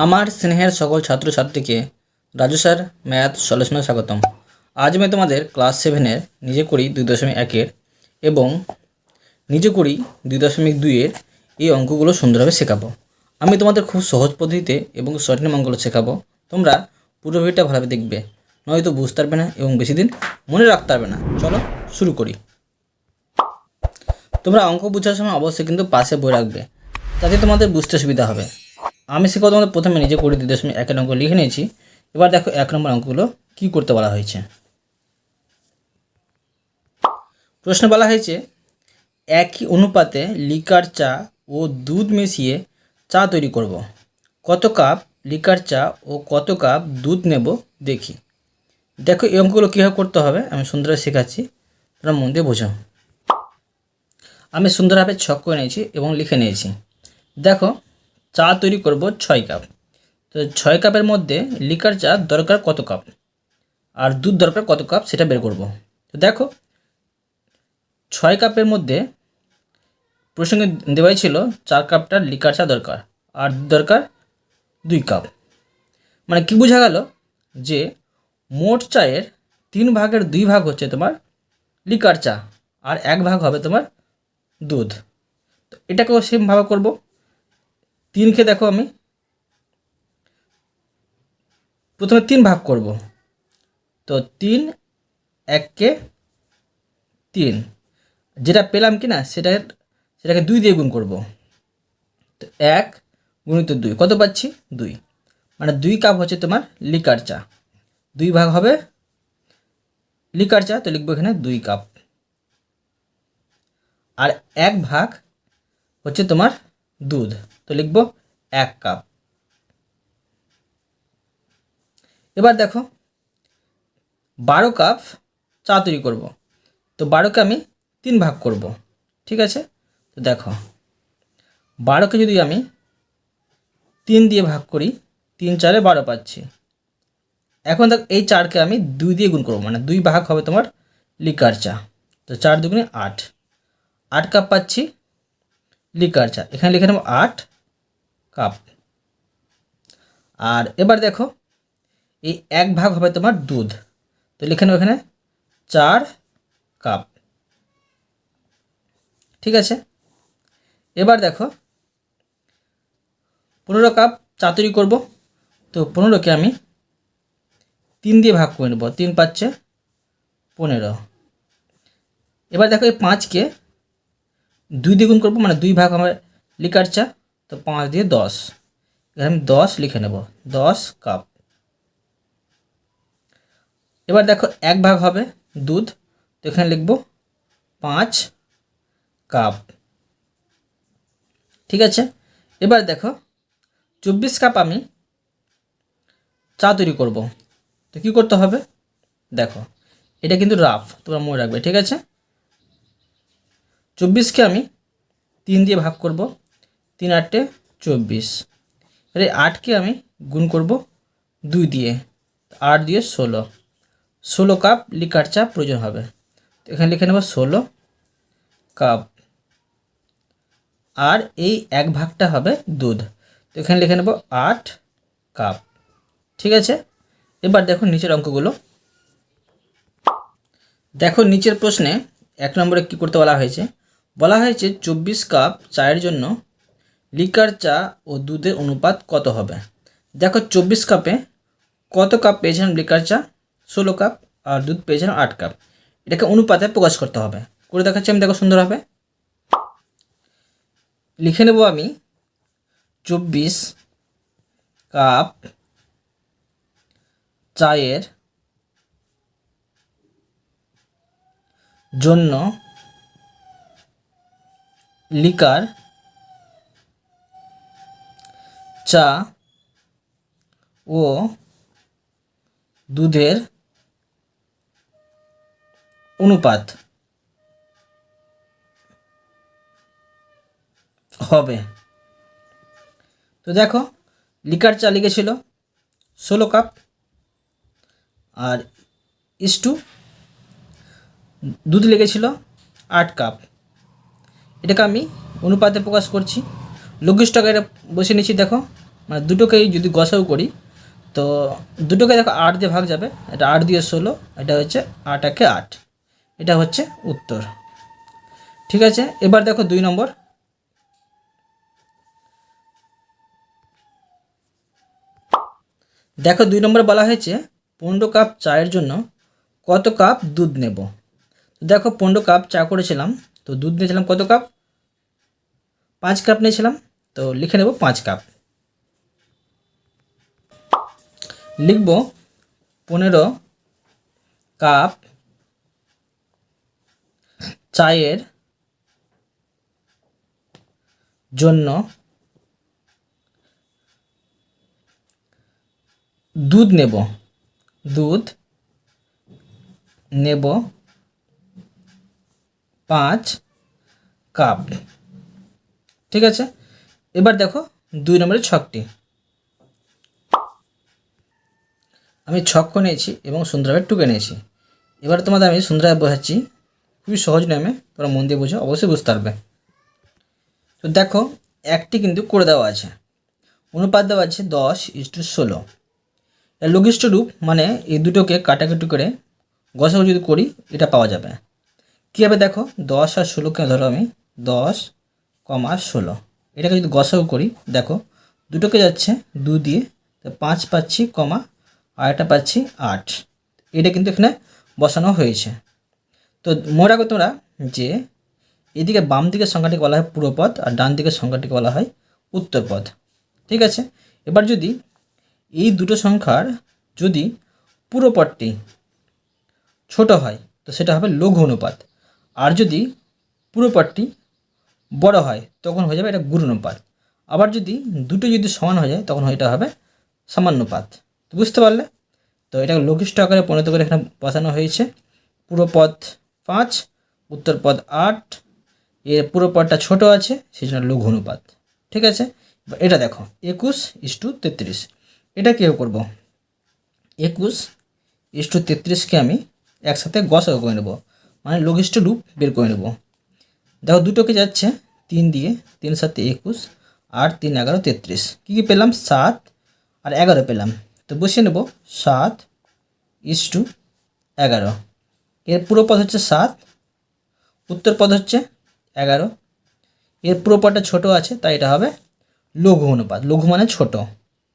আমার স্নেহের সকল ছাত্রছাত্রীকে রাজু স্যার ম্যাথ সলিউশনে স্বাগতম। আজ আমি তোমাদের ক্লাস 7-এর নিজে করি 2.1-এর এবং নিজে করি 2.2-এর এই অঙ্কগুলো সুন্দরভাবে শেখাবো। আমি তোমাদের খুব সহজ পদ্ধতিতে এবং সঠিক অঙ্কগুলো শেখাবো। তোমরা পুরো ভিডিওটা ভালোভাবে দেখবে, নয়তো বুঝতে পারবে না এবং বেশি দিন মনে রাখতে পারবে না। চলো শুরু করি। তোমরা অঙ্ক বোঝার সময় অবশ্যই কিন্তু পাশে বই রাখবে, তাতে তোমাদের বুঝতে সুবিধা হবে। আমি শেখাবো তোমাদের প্রথমে নিজে করে 2.1 অঙ্ক লিখে নিয়েছি। এবার দেখো 1 নম্বর অঙ্কগুলো কী করতে বলা হয়েছে। প্রশ্নে বলা হয়েছে একই অনুপাতে লিকার চা ও দুধ মিশিয়ে চা তৈরি করব। কত কাপ লিকার চা ও কত কাপ দুধ নেব দেখি। দেখো এই অঙ্কগুলো কীভাবে করতে হবে আমি সুন্দরভাবে শেখাচ্ছি, তোমরা মন দিয়ে বোঝো। আমি সুন্দরভাবে ছক করে নিয়েছি এবং লিখে নিয়েছি। দেখো চা তৈরি করব 6 কাপ, তো 6 কাপের মধ্যে লিকার চা দরকার কত কাপ আর দুধ দরকার কত কাপ সেটা বের করব। তো দেখো 6 কাপের মধ্যে প্রসঙ্গে দেওয়াই ছিল 4 কাপটা লিকার চা দরকার আর দুধ দরকার 2 কাপ। মানে কি বোঝা গেল যে মোট চায়ের 3 ভাগের 2 ভাগ হচ্ছে তোমার লিকার চা আর 1 ভাগ হবে তোমার দুধ। তো এটাকেও সেমভাবে করব। 3কে দেখো আমি প্রথমে 3 ভাগ করব, তো 3 1-কে 3, যেটা পেলাম কি না সেটাকে 2 দিয়ে গুণ করব। তো 1 গুণিত 2 কত পাচ্ছি 2, মানে 2 কাপ হচ্ছে তোমার লিকার চা, 2 ভাগ হবে লিকার চা, তো লিখবো এখানে 2 কাপ আর 1 ভাগ হচ্ছে তোমার দুধ, তো লিখবো 1 কাপ। এবার দেখো 12 কাপ চা তৈরি করব, তো 12কে আমি 3 ভাগ করব, ঠিক আছে। তো দেখো 12কে যদি আমি 3 দিয়ে ভাগ করি 3 4-এ 12 পাচ্ছি। এখন দেখ এই 4কে আমি 2 দিয়ে গুণ করবো, মানে 2 ভাগ হবে তোমার লিকার চা, তো 4 2 8, 8 কাপ পাচ্ছি লিকার চা, এখানে লিখে নেব 8 কাপ। আর এবার দেখো এই 1 ভাগ হবে তোমার দুধ, তো লিখে নেব এখানে 4 কাপ, ঠিক আছে। এবার দেখো 15 কাপ চা তৈরি করব, তো 15কে আমি 3 দিয়ে ভাগ করে নেব, 3 পাচ্ছে 15। এবার দেখো এই 5কে 2 দিয়ে গুণ করবো, মানে 2 ভাগ আমার লিকার চা, তো 5 দিয়ে 10, এখানে আমি 10 লিখে নেব 10 কাপ। এবার দেখো 1 ভাগ হবে দুধ, তো এখানে লিখব 5 কাপ, ঠিক আছে। এবার দেখো 24 কাপ আমি চা তৈরি করব, তো কী করতে হবে দেখো, এটা কিন্তু রাফ, তোমরা মনে রাখবে, ঠিক আছে। 24কে আমি 3 দিয়ে ভাগ করব, 3 8-এ 24, এর 8কে আমি গুণ করব 2 দিয়ে, 8 দিয়ে 16 কাপ লিকার চা প্রয়োজন হবে, তো এখানে লিখে নেব 16 কাপ। আর এই 1 ভাগটা হবে দুধ, তো এখানে লিখে নেব 8 কাপ, ঠিক আছে। এবার দেখো নিচের অঙ্কগুলো। দেখো নিচের প্রশ্নে 1 নম্বরে কী করতে বলা হয়েছে। 24 কাপ চায়ের জন্য লিকার চা ও দুধের অনুপাত কত হবে। দেখো 24 কাপে কত কাপ পেয়েছিলাম লিকার চা 16 কাপ আর দুধ পেয়েছিলাম 8 কাপ, এটাকে অনুপাতে প্রকাশ করতে হবে। করে দেখাচ্ছি আমি, দেখো সুন্দর হবে। লিখে নেব আমি 24 কাপ চায়ের জন্য লিকার চা ও দুধের অনুপাত হবে। তো দেখো লিকার চা লিখেছিল 16 কাপ আর ইস্টু দুধ লেগেছিল 8 কাপ, এটাকে আমি অনুপাতে প্রকাশ করছি। লঘিষ্ঠক এটা বসে নিচ্ছি, দেখো মানে দুটোকেই যদি গসাগু করি তো দুটোকে দেখো 8 দিয়ে ভাগ যাবে, এটা 8 দিয়ে 16, এটা হচ্ছে 8 একে 8, এটা হচ্ছে উত্তর। ঠিক আছে, এবার দেখো 2 নম্বর। দেখো 2 নম্বরে বলা হয়েছে 15 কাপ চায়ের জন্য কত কাপ দুধ নেব। দেখো 15 কাপ চা করেছিলাম, তো দুধ নিয়েছিলাম কত কাপ, 5 কাপ নিয়েছিলাম, তো লিখে নেব 5 কাপ। লিখব 15 কাপ চায়ের জন্য দুধ নেব 5 কাপ। ঠিক আছে, এবার দেখো 2 নম্বরের ছকটি। আমি ছক নিয়েছি এবং সুন্দরভাবে টুকে নিয়েছি। এবার তোমাদের আমি সুন্দরভাবে বোঝাচ্ছি, খুবই সহজ নিয়মে, তোমরা মন দিয়ে বোঝো, অবশ্যই বুঝতে পারবে। তো দেখো একটি কিন্তু করে দেওয়া আছে, অনুপাত দেওয়া আছে 10:16। এর লঘিষ্ঠ রূপ মানে এই দুটোকে কাটাকাটি করে গসাগু যদি করি এটা পাওয়া যাবে। কীভাবে দেখো, 10 আর 16কে ধরো আমি 10, 16, এটাকে যদি গসাগু করি দেখো দুটোকে যাচ্ছে 2 দিয়ে, তো 5 পাচ্ছি, আর এটা পাচ্ছি 8, এটা কিন্তু এখানে বসানো হয়েছে। তো মনে রাখো তোমরা যে এদিকে বাম দিকের সংখ্যাটিকে বলা হয় পূর্বপদ আর ডান দিকের সংখ্যাটিকে বলা হয় উত্তরপদ। ঠিক আছে, এবার যদি এই দুটো সংখ্যার যদি পূর্বপদটি ছোট হয় তো সেটা হবে লঘু অনুপাত, আর যদি পূর্বপদটি বড় হয় তখন হয়ে যাবে এটা গুরু অনুপাত। আবার যদি দুটো যদি সমান হয়ে যায় তখন এটা হবে সামান্যপাত। তো বুঝতে পারলে, তো এটা লঘিষ্ঠ আকারে পরিণত করে এখানে বসানো হয়েছে। পূর্বপদ 5, উত্তরপদ 8, এর পূর্বপদটা ছোট আছে সেই জন্য লঘু অনুপাত। ঠিক আছে, এটা দেখো 21:33, এটা কীভাবে করব, 21:33কে আমি একসাথে গসাগু করে নেব, মানে লঘিষ্ঠ রূপ বের করে নেব। দেখো দুটোকে যাচ্ছে 3 দিয়ে, 3 7 21, আর 3 11 33, কী কী পেলাম, 7 আর 11 পেলাম। তো বসিয়ে নেব 7:11। এর পূর্বপদ হচ্ছে 7, উত্তরপদ হচ্ছে 11, এর পূর্বপদটা ছোট আছে তাই এটা হবে লঘু অনুপাত, লঘু মানে ছোট।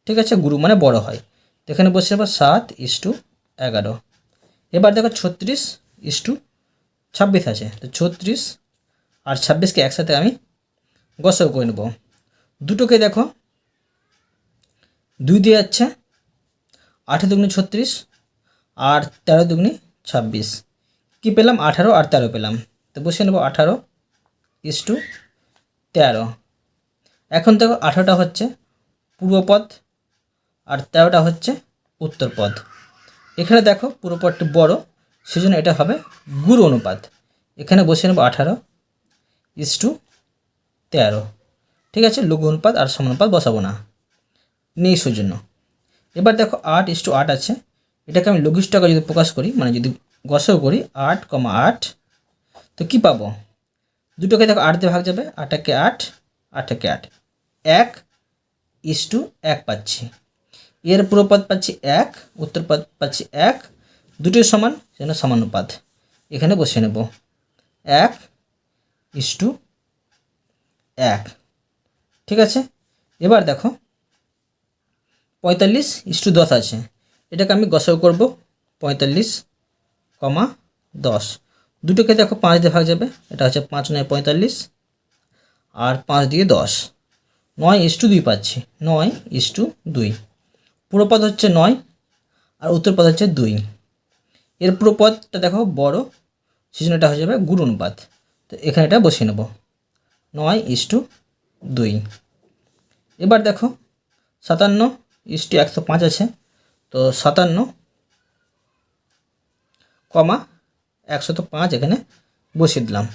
ঠিক আছে, গুরু মানে বড় হয়, তো এখানে বসিয়ে নেব 7:11। এবার দেখো 36:26 আছে, তো 36 আর 26কে একসাথে আমি গসাগু করে নেব। দুটোকে দেখো 2 দিয়ে যাচ্ছে, 8 দুগুণে 36 আর 13 দুগুণে 26, কী পেলাম, 18 আর 13 পেলাম। তো বসিয়ে নেব 18:13। এখন দেখো 18টা হচ্ছে পূর্বপদ আর 13টা হচ্ছে উত্তরপদ। এখানে দেখো পূর্বপদটি বড় সেজন্য এটা হবে গুরু অনুপাত, এখানে বসিয়ে নেব 18:13। ঠিক আছে, লঘু অনুপাত আর সমানুপাত বসাবো না, নেই সেজন্য। এবার দেখো 8:8 আছে, এটাকে আমি লঘিষ্ঠ আকারে যদি প্রকাশ করি মানে যদি গসাগু করি 8, 8, তো কী পাবো, দুটোকে দেখো 8 দিয়ে ভাগ যাবে, 8 একে 8, 8 একে 8, 1:1 পাচ্ছি। এর পূর্বপদ পাচ্ছি 1, উত্তরপদ পাচ্ছি 1, দুটোই সমান সেজন্য সমানুপাত, এখানে বসিয়ে নেব 1:1। ঠিক আছে, এবার দেখো 45:10 আছে, এটাকে আমি গসাগু করব 45, 10, দুটোকে দেখো 5 দিয়ে ভাগ যাবে, এটা হচ্ছে 5 9 45, আর 5 দিয়ে 10, 9:2 পাচ্ছি, 9:2। পূর্বপদ হচ্ছে 9 আর উত্তরপদ হচ্ছে 2, এর পূর্বপদটা দেখো বড় সেজন্য এটা হয়ে যাবে গুরু অনুপাত, তো এখানে এটা বসিয়ে নেব 9:2। এবার দেখো 57:105 আছে, তো 57,105 এখানে বসিয়ে দিলাম।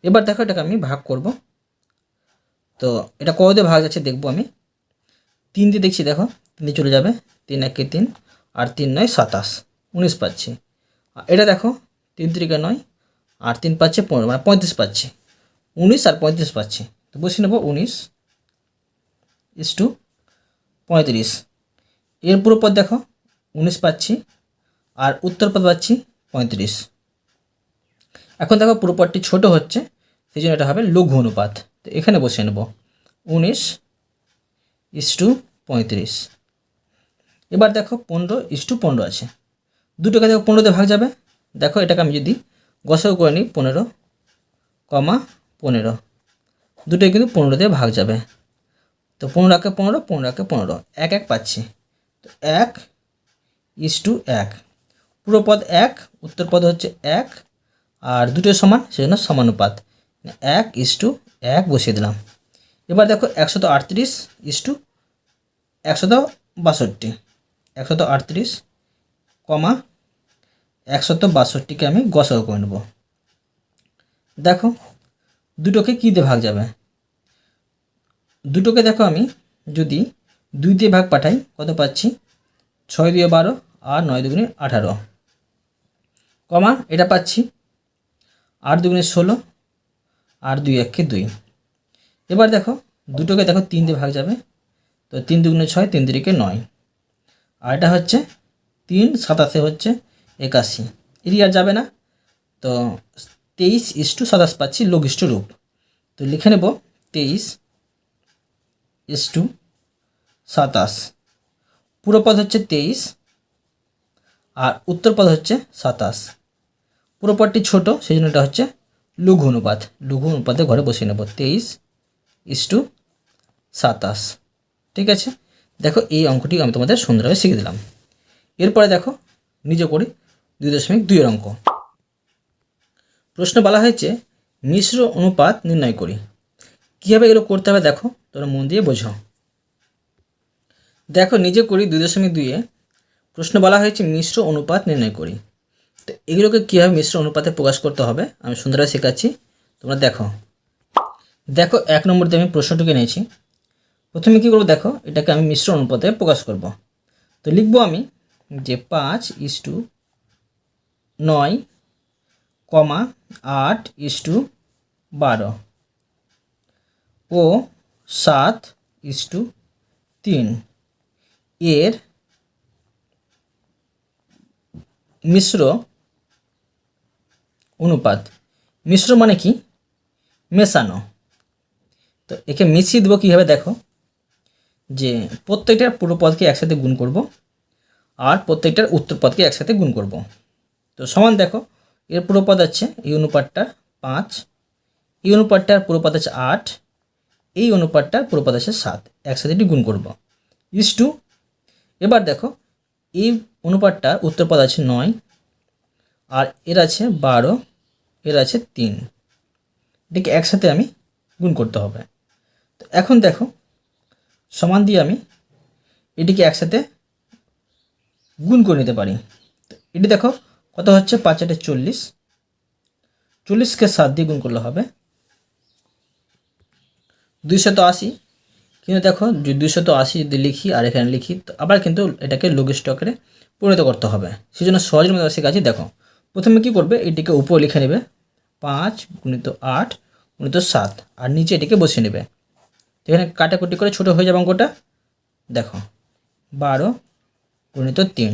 এবার দেখো এটাকে আমি ভাগ করব, তো এটা কত দিয়ে ভাগ যাচ্ছে দেখবো আমি, 3 দিয়ে দেখছি, দেখো 3 দিয়ে চলে যাবে, 3 1 3 আর 3 9 27, 19 পাচ্ছি। এটা দেখো 3 3 9 আর 3 পাচ্ছে 15, মানে 35 পাচ্ছি, 19 আর 35 পাচ্ছি, তো বসিয়ে নেব 19:35। 35। এর পূর্বপদ দেখো 19 পাচ্ছি, আর উত্তরপদ পাচ্ছি 35। এখন দেখো পূর্বপদটি ছোট হচ্ছে, সেই জন্য এটা হবে লঘু অনুপাত। তো এখানে বসিয়ে নেব 19:35। এবার দেখো 15:15 আছে, দুটোকে দেখো 15 দিয়ে ভাগ যাবে। দেখো এটাকে আমি যদি গসাগু করে নিই 15, দুটোই কিন্তু 15 দিয়ে ভাগ যাবে। তো 15 15, 15 15, 1 1 পাচ্ছি। তো 1:1, পূর্বপদ 1, উত্তরপদ হচ্ছে 1, আর দুটোই সমান, সেজন্য সমানুপাত 1:1 বসিয়ে দিলাম। এবার দেখো 138:162, 138, 162কে আমি গসাগু করে নেব। দেখো দুটোকে কী দিয়ে ভাগ যাবে, দুটোকে দেখো আমি যদি 2 দিয়ে ভাগ পাঠাই কত পাচ্ছি, 6 2 12, আর 9 2 18, এটা পাচ্ছি 8 2 16, আর 2 1 2। এবার দেখো দুটোকে দেখো 3 দিয়ে ভাগ যাবে, তো 3 2 6, 3 3 9, আর এটা হচ্ছে 3 27 হচ্ছে 81, আর যাবে না। তো 23:27 পাচ্ছি লঘিষ্ঠ রূপ। তো লিখে নেব 23:27। পূর্বপদ হচ্ছে 23, আর উত্তরপদ হচ্ছে 27। পূর্বপদটি ছোট, সেই জন্য এটা হচ্ছে লঘু অনুপাত। লঘু অনুপাতে ঘরে বসিয়ে নেব 23:27। ঠিক আছে, দেখো এই অঙ্কটি আমি তোমাদের সুন্দরভাবে শিখে দিলাম। এরপরে দেখো নিজে করি 2.2 অঙ্ক। প্রশ্ন বলা হয়েছে মিশ্র অনুপাত নির্ণয় করি। কীভাবে এগুলো করতে হবে দেখো, তোমরা মন দিয়ে বোঝো। দেখো নিজে করি 2.2-এ প্রশ্ন বলা হয়েছে মিশ্র অনুপাত নির্ণয় করি। তো এগুলোকে কীভাবে মিশ্র অনুপাতে প্রকাশ করতে হবে আমি সুন্দরভাবে শেখাচ্ছি, তোমরা দেখো। 1 নম্বরতে আমি প্রশ্নটুকে নিয়েছি। প্রথমে কী করবো দেখো, এটাকে আমি মিশ্র অনুপাতে প্রকাশ করব। তো লিখবো আমি যে 5:9, 8:12 ও 7:3 এর মিশ্র অনুপাত। মিশ্র মানে কি, মেশানো। তো একে মিশিয়ে দেবো কীভাবে দেখো, যে প্রত্যেকটার পূর্বপদকে একসাথে গুণ করব, আর প্রত্যেকটার উত্তরপদকে একসাথে গুণ করব। তো সমান দেখো, এর পূর্বপদ আছে এই অনুপাতটা 5, এই অনুপাতটার পূর্বপদ আছে 8, এই অনুপাতটার পূর্বপদ আছে 7, একসাথে এটি গুণ করব ইস্টু। এবার দেখো এই অনুপাতটার উত্তরপদ আছে 9, আর এর আছে 12, এর আছে 3, এটিকে একসাথে আমি গুণ করতে হবে। তো এখন দেখো সমান দিয়ে আমি এটিকে একসাথে গুণ করে নিতে পারি। তো এটি দেখো কত হচ্ছে, 5 8 40, 40কে 7 দিয়ে গুণ করলে হবে 280। কিন্তু দেখো যদি 280 যদি লিখি আর এখানে লিখি, তো আবার কিন্তু এটাকে লঘিষ্ঠ আকারে পরিণত করতে হবে। সেই জন্য সহজের মধ্যে শেখাচ্ছি। দেখো প্রথমে কি করবে, এটিকে উপরে লিখে নেবে 5 × 8 × 7, আর নিচে এটিকে বসিয়ে নেবে। এখানে কাটাকুটি করে ছোট হয়ে যাবে অঙ্কটা। দেখো 12 × 3।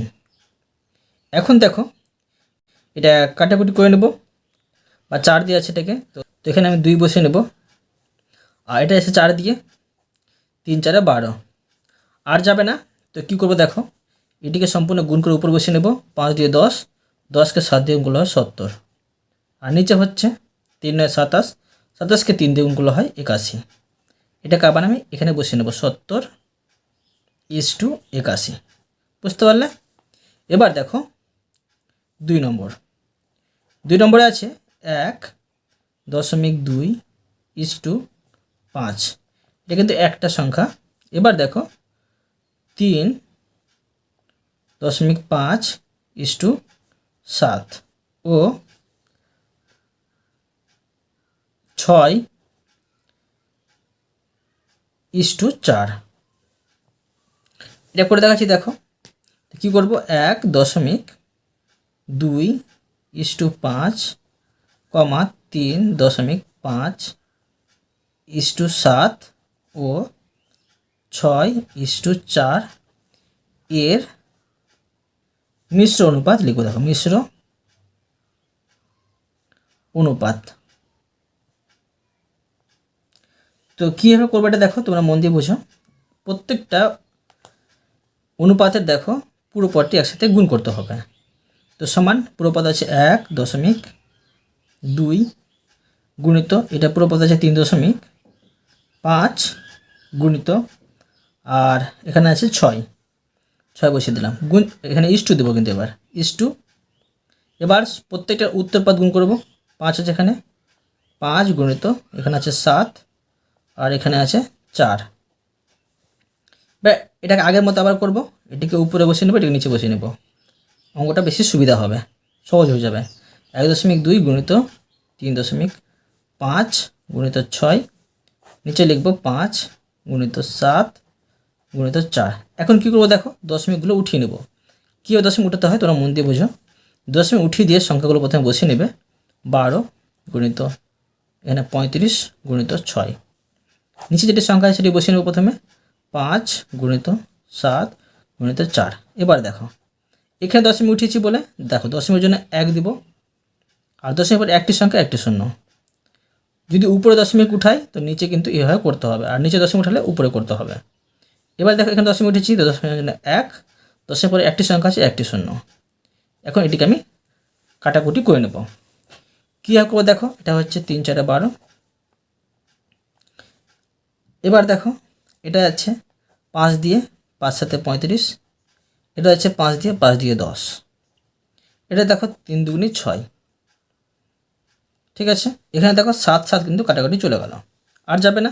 এখন দেখো এটা কাটাকুটি করে নেব, বা 4 দিয়ে আছে এটাকে, তো এখানে আমি 2 বসিয়ে নেব, আর এটা এসে 4 দিয়ে, 3 4 12, আর যাবে না। তো কী করবো দেখো, এটিকে সম্পূর্ণ গুণ করে উপর বসিয়ে নেব, 5 দিয়ে 10, 10কে 7 দিয়ে গুণ হয় 70, আর নিচে হচ্ছে 3 9 27, 27কে 3 দিয়ে গুণ হয় 81। এটাকে আবার আমি এখানে বসিয়ে নেব 70:81। বুঝতে পারলে? এবার দেখো 2 নম্বরে আছে 1.2:5, এটা কিন্তু একটা সংখ্যা। এবার দেখো 3.5:7 ও 6:4, এটা করে দেখাচ্ছি। দেখো কী করবো, 1.2:5, 3.5:7 ও 6:4 এর মিশ্র অনুপাত লিখব। দেখো মিশ্র অনুপাত। তো কীভাবে করবো এটা দেখো, তোমরা মন দিয়ে বোঝো। প্রত্যেকটা অনুপাতের দেখো পুরো পদটি একসাথে গুণ করতে হবে। তো সমান পুরো পদ আছে 1.2 গুণিত এটা পুরো পদ আছে 3.5 গুণিত আর এখানে আছে 6 বসিয়ে দিলাম গুণ, এখানে ইস টু দেবো কিন্তু এবার ইস টু। এবার প্রত্যেকটা উত্তর পদ গুণ করব। 5 আছে এখানে, 5 গুণিত এখানে আছে 7 আর এখানে আছে 4। এটাকে আগের মতো আবার করব, এটিকে উপরে বসিয়ে নেব, এটাকে নিচে বসিয়ে নেব। অঙ্কটা বেশি সুবিধা হবে, সহজ হয়ে যাবে। 1.2 গুণিত 3.5 গুণিত 6, নিচে লিখব 5 গুণিত 7 গুণিত 4। এখন কী করবো দেখো, দশমিকগুলো উঠিয়ে নেব। কীভাবে দশমিক উঠাতে হয় তোমরা মন দিয়ে বোঝো। দশমিক উঠিয়ে দিয়ে সংখ্যাগুলো প্রথমে বসিয়ে নেবে। 12 গুণিত এখানে 35 গুণিত 6, নিচে যেটি সংখ্যা আছে সেটি বসিয়ে নেব প্রথমে। 5 গুণিত 7 গুণিত 4। এবার দেখো এখানে দশমিক উঠিয়েছি বলে দেখো দশমিকের জন্য 1 দিব, আর দশমিক পর একটি সংখ্যা একটি শূন্য। যদি উপরে দশমিক উঠাই তো নিচে কিন্তু এভাবে করতে হবে, আর নিচে দশমিক উঠালে উপরে করতে হবে। এবার দেখো এখানে দশমিক উঠেছি, তো দশমিকের জন্য 1, দশমিক পরে একটি সংখ্যা আছে একটি শূন্য। এখন এটিকে আমি কাটাকুটি করে নেব। কী করবো দেখো, এটা হচ্ছে 3 4 12। এবার দেখো এটা আছে 5 দিয়ে 5 7 35, এটা হচ্ছে 5 দিয়ে 5 দিয়ে 10, এটা দেখো 3 2 6। ঠিক আছে, এখানে দেখো 7 7 কিন্তু কাটাকাটি চলে গেল, আর যাবে না।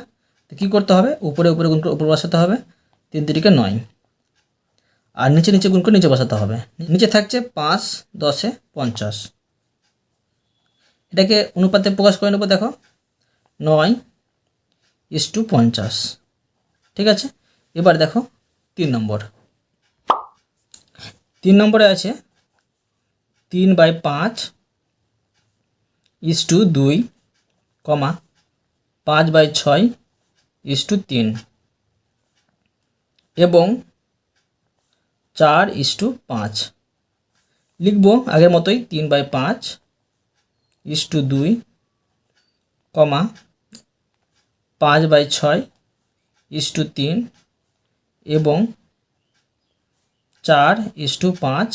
তো কী করতে হবে, উপরে উপরে গুণ করে উপরে বসাতে হবে। 3 3 9, আর নিচে নিচে গুণ করে নিচে বসাতে হবে। নিচে থাকছে 5 10 50, এটাকে অনুপাতে প্রকাশ করে নেব। দেখো 9:50। ঠিক আছে, এবার দেখো 3 নম্বর। 3 নম্বরে আছে 3/5 2, 5/6 3 এবং 4:5। লিখব আগের মতোই 3/5 2, 5/6 3 এবং 4:5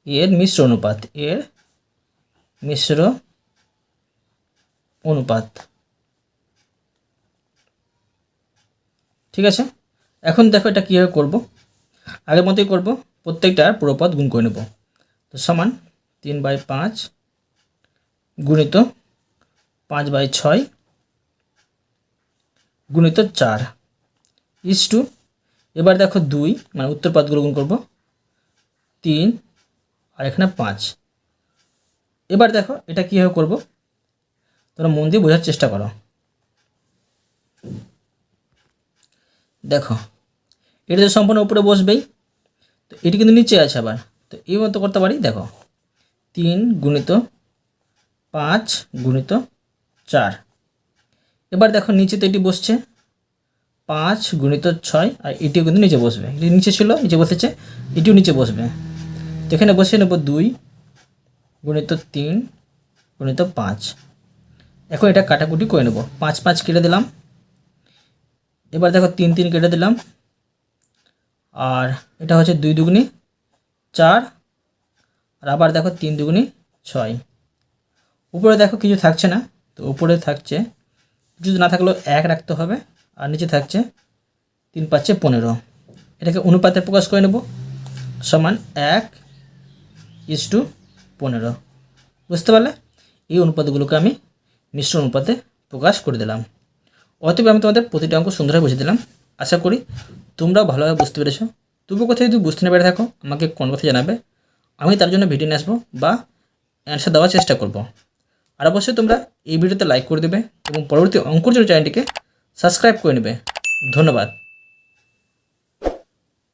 এর মিশ্র অনুপাত, ঠিক আছে, এখন দেখো এটা কীভাবে করব। আগের মতোই করব, প্রত্যেকটার পুরোপদ গুণ করে নেব। তো সমান 3/5 গুণিত 5/6 গুণিত 4 টু, এবার দেখো 2 মানে উত্তর পদগুলো গুণ করব 3 আর এখানে 5। এবার দেখো এটা কীভাবে করব তোমরা মন দিয়ে বোঝার চেষ্টা করো। দেখো এটা তো সম্পূর্ণ উপরে বসবেই, তো এটি কিন্তু নিচে আছে আবার। তো এই মতো করতে পারি। দেখো 3 গুণিত 5 গুণিত 4। এবার দেখো নিচে তো এটি বসছে 5 গুণিত 6, আর এটিও কিন্তু নিচে বসবে। এটি নিচে ছিল, নিচে বসেছে, এটিও নিচে বসবে। তো এখানে বসিয়ে নেব 2 গুণিত 3 গুণিত 5। এখন এটা কাটাকুটি করে নেব। 5 5 কেটে দিলাম। এবার দেখো 3 3 কেটে দিলাম, আর এটা হচ্ছে 2 2 4, আর আবার দেখো 3 2 6। উপরে দেখো কিছু থাকছে না, তো উপরে থাকছে কিছু না থাকলেও 1 রাখতে হবে, আর নিচে থাকছে 3 5 15। এটাকে অনুপাতে প্রকাশ করে নেব। সমান 1:15। বুঝতে পারলে? এই অনুপাতগুলোকে আমি মিশ্র অনুপাতে প্রকাশ করে দিলাম। অতএব আমি তোমাদের প্রতিটা অঙ্ক সুন্দরভাবে বুঝিয়ে দিলাম। আশা করি তোমরাও ভালোভাবে বুঝতে পেরেছো। তবুও কোথায় যদি বুঝতে না পেরে থাকো আমাকে কোন কথা জানাবে, আমি তার জন্য ভিডিও নিয়ে আসবো বা অ্যান্সার দেওয়ার চেষ্টা করব। আর অবশ্যই তোমরা এই ভিডিওতে লাইক করে দেবে এবং পরবর্তী অঙ্কর জন্য চ্যানেলটিকে সাবস্ক্রাইব করে নেবে। ধন্যবাদ।